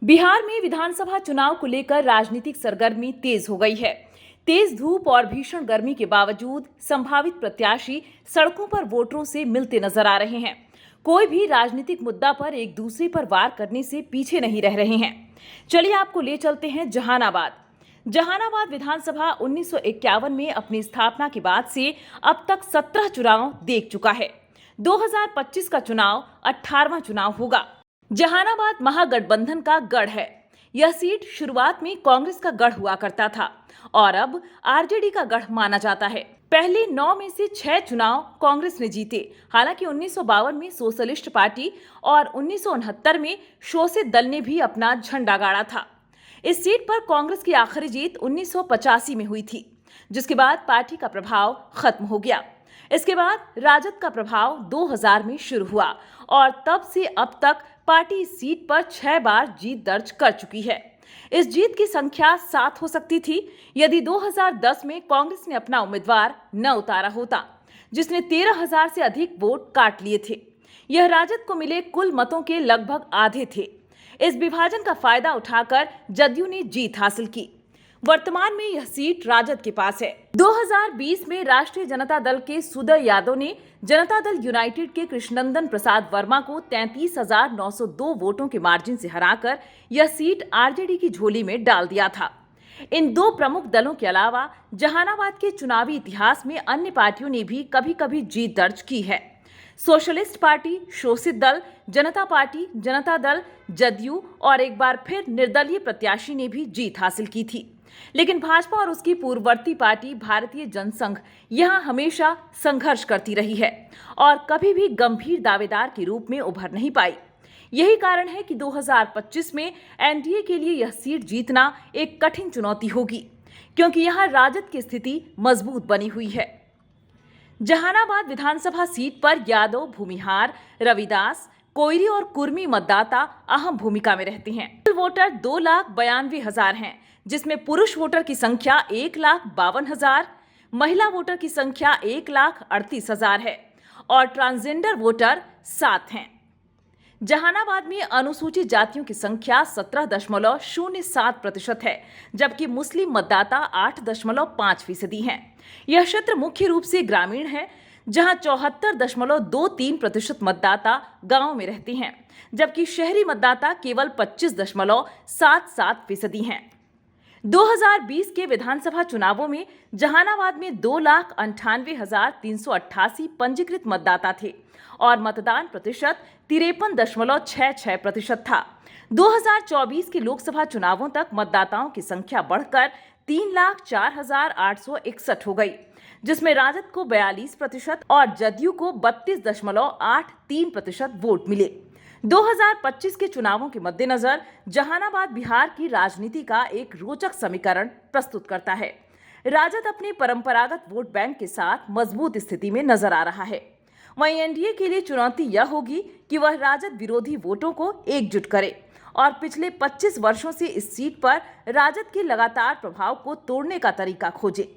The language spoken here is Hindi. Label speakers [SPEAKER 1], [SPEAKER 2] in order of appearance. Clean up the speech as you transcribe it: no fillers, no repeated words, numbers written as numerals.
[SPEAKER 1] बिहार में विधानसभा चुनाव को लेकर राजनीतिक सरगर्मी तेज हो गई है। तेज धूप और भीषण गर्मी के बावजूद संभावित प्रत्याशी सड़कों पर वोटरों से मिलते नजर आ रहे हैं। कोई भी राजनीतिक मुद्दा पर एक दूसरे पर वार करने से पीछे नहीं रह रहे हैं। चलिए आपको ले चलते हैं जहानाबाद। जहानाबाद विधानसभा 1951 में अपनी स्थापना के बाद से अब तक 17 चुनाव देख चुका है। 2025 का चुनाव 18वां चुनाव होगा। जहानाबाद महागठबंधन का गढ़ है। यह सीट शुरुआत में कांग्रेस का गढ़ हुआ करता था और अब आरजेडी का गढ़ माना जाता है। पहले 9 में से 6 चुनाव कांग्रेस ने जीते। हालांकि 1952 में सोशलिस्ट पार्टी और 1969 में शोषित दल ने भी अपना झंडा गाड़ा था। इस सीट पर कांग्रेस की आखिरी जीत 1985 में हुई थी, जिसके बाद पार्टी का प्रभाव खत्म हो गया। इसके बाद राजद का प्रभाव 2000 में शुरू हुआ और तब से अब तक पार्टी इस सीट पर 6 बार जीत दर्ज कर चुकी है। इस जीत की संख्या 7 हो सकती थी यदि 2010 में कांग्रेस ने अपना उम्मीदवार न उतारा होता, जिसने 13,000 से अधिक वोट काट लिए थे। यह राजद को मिले कुल मतों के लगभग आधे थे। इस विभाजन का फायदा उठाकर जदयू ने जीत हासिल की। वर्तमान में यह सीट राजद के पास है। 2020 में राष्ट्रीय जनता दल के सुदय यादव ने जनता दल यूनाइटेड के कृष्णनंदन प्रसाद वर्मा को 33,902 वोटों के मार्जिन से हराकर यह सीट आरजेडी की झोली में डाल दिया था। इन दो प्रमुख दलों के अलावा जहानाबाद के चुनावी इतिहास में अन्य पार्टियों ने भी कभी-कभी जीत दर्ज की है। सोशलिस्ट पार्टी, शोषित दल, जनता पार्टी, जनता दल, जदयू और एक बार फिर निर्दलीय प्रत्याशी ने भी जीत हासिल की थी। लेकिन भाजपा और उसकी पूर्ववर्ती पार्टी भारतीय जनसंघ यहां हमेशा संघर्ष करती रही है और कभी भी गंभीर दावेदार के रूप में उभर नहीं पाई। यही कारण है कि 2025 में एनडीए के लिए यह सीट जीतना एक कठिन चुनौती होगी, क्योंकि यहां राजद की स्थिति मजबूत बनी हुई है। जहानाबाद विधानसभा सीट पर यादव, भूमिहार, रविदास, कोयरी और कुर्मी मतदाता अहम भूमिका में रहते हैं। कुल वोटर 2,92,000 हैं, जिसमें पुरुष वोटर की संख्या 1,52,000, महिला वोटर की संख्या 1,38,000 है और ट्रांसजेंडर वोटर 7 हैं। जहानाबाद में अनुसूचित जातियों की संख्या 17.07% है, जबकि मुस्लिम मतदाता 8.5% हैं। यह क्षेत्र मुख्य रूप से ग्रामीण है, जहां 74.23% मतदाता गांव में रहते हैं, जबकि शहरी मतदाता केवल 25.77% हैं। 2020 के विधानसभा चुनावों में जहानाबाद में 2,98,388 पंजीकृत मतदाता थे और मतदान प्रतिशत 53.66% था। 2024 के लोकसभा चुनावों तक मतदाताओं की संख्या बढ़कर 3,04,861 हो गई, जिसमें राजद को 42% और जदयू को 32.83% वोट मिले। 2025 के चुनावों के मद्देनजर जहानाबाद बिहार की राजनीति का एक रोचक समीकरण प्रस्तुत करता है। राजद अपने परंपरागत वोट बैंक के साथ मजबूत स्थिति में नजर आ रहा है। वहीं एनडीए के लिए चुनौती यह होगी कि वह राजद विरोधी वोटों को एकजुट करे और पिछले 25 वर्षों से इस सीट पर राजद के लगातार प्रभाव को तोड़ने का तरीका खोजे।